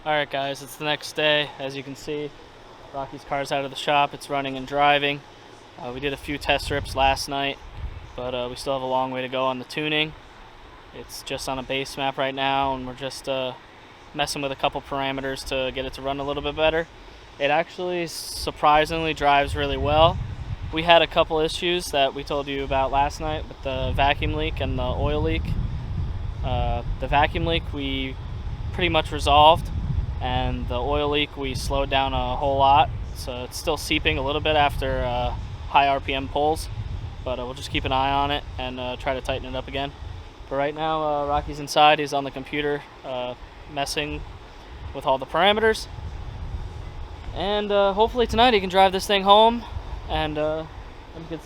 Alright guys, it's the next day. As you can see, Rocky's car's out of the shop. It's running and driving. We did a few test rips last night, but we still have a long way to go on the tuning. It's just on a base map right now, and we're just messing with a couple parameters to get it to run a little bit better. It actually surprisingly drives really well. We had a couple issues that we told you about last night with the vacuum leak and the oil leak. The vacuum leak we pretty much resolved, and the oil leak we slowed down a whole lot, so it's still seeping a little bit after high RPM pulls, but we'll just keep an eye on it and try to tighten it up again. But right now Rocky's inside. He's on the computer messing with all the parameters, and hopefully tonight he can drive this thing home and we could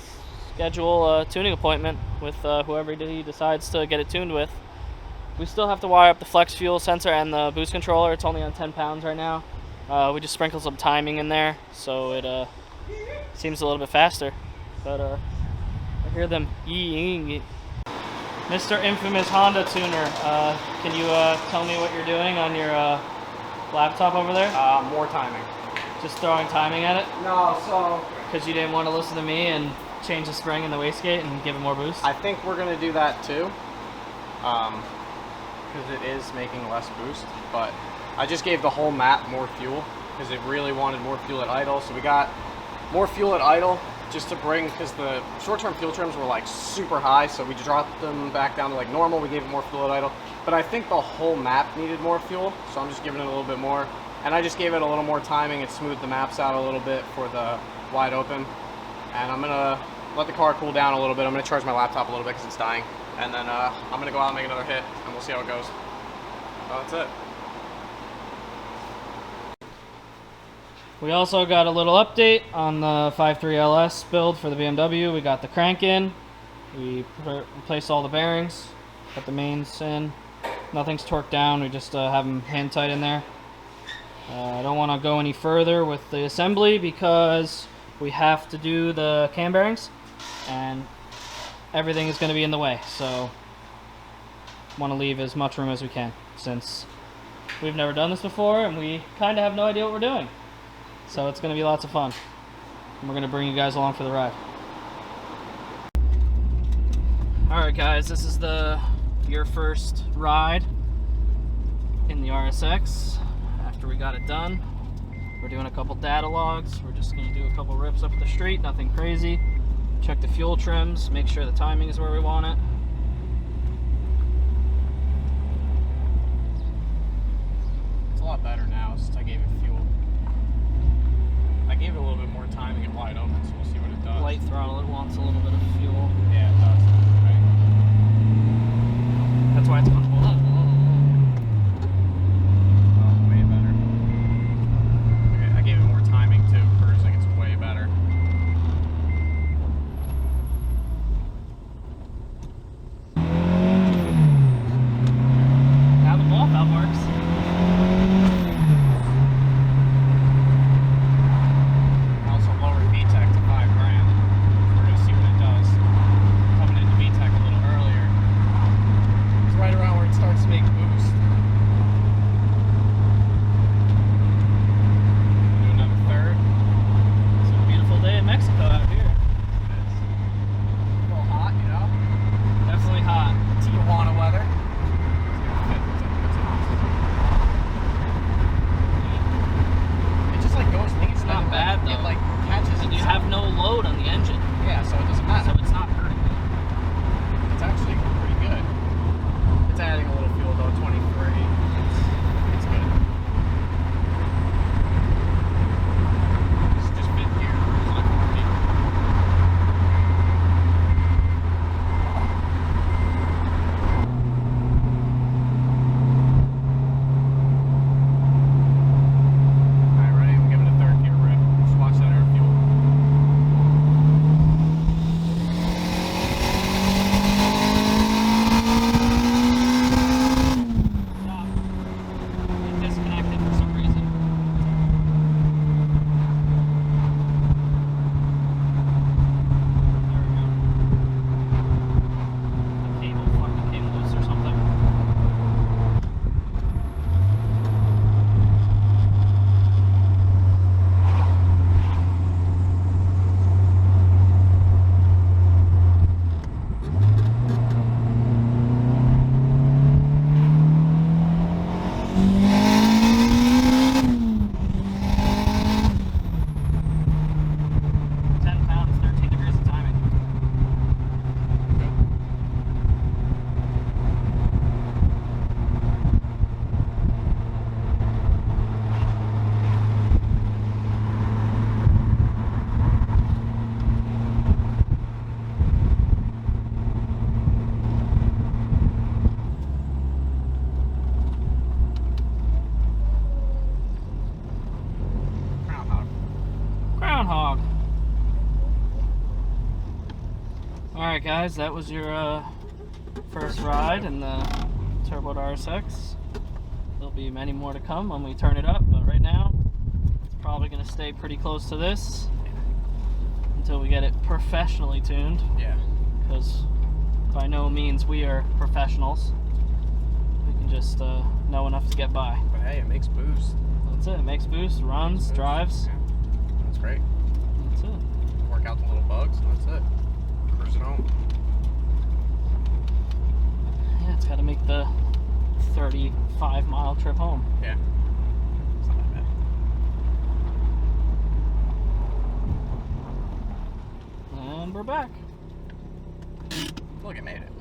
schedule a tuning appointment with whoever he decides to get it tuned with. We still have to wire up the flex fuel sensor and the boost controller. It's only on 10 pounds right now. We just sprinkled some timing in there so it seems a little bit faster. But I hear them yeeing. Mr. Infamous Honda Tuner, can you tell me what you're doing on your laptop over there? More timing. Just throwing timing at it? No, so... Because you didn't want to listen to me and change the spring in the wastegate and give it more boost? I think we're going to do that too. Because it is making less boost, but I just gave the whole map more fuel because it really wanted more fuel at idle. So we got more fuel at idle just to bring, because the short-term fuel trims were like super high, so we dropped them back down to like normal. We gave it more fuel at idle, but I think the whole map needed more fuel, so I'm just giving it a little bit more. And I just gave it a little more timing. It smoothed the maps out a little bit for the wide open. And I'm gonna let the car cool down a little bit. I'm gonna charge my laptop a little bit because it's dying. And then I'm gonna go out and make another hit, and we'll see how it goes. So that's it. We also got a little update on the 5.3 LS build for the BMW. We got the crank in. We replaced all the bearings, got the mains in. Nothing's torqued down. We just have them hand tight in there. I don't want to go any further with the assembly because we have to do the cam bearings, and everything is going to be in the way, so want to leave as much room as we can since we've never done this before and we kind of have no idea what we're doing. So it's going to be lots of fun, and we're going to bring you guys along for the ride. Alright guys, this is your first ride in the RSX after we got it done. We're doing a couple data logs. We're just going to do a couple rips up the street, nothing crazy. Check the fuel trims, make sure the timing is where we want it. It's a lot better now since I gave it fuel. I gave it a little bit more timing and wide open, so we'll see what it does. Light throttle, it wants a little bit of fuel. Yeah, it does. Right. That's why it's going to hold up. Oh, way better. Okay, I gave it more timing too. Cruising, it's way better. guys, that was your first ride in the Turbo RSX. There'll be many more to come when we turn it up, but right now it's probably going to stay pretty close to this until we get it professionally tuned. Yeah. Because by no means we are professionals. We can just know enough to get by. But hey, it makes boost. That's it. It makes boost, runs, drives. Yeah. That's great. That's it. Work out the little bugs, and that's it. Cruising home. Yeah, it's got to make the 35-mile trip home. Yeah. It's not that bad. And we're back. Look, it made it.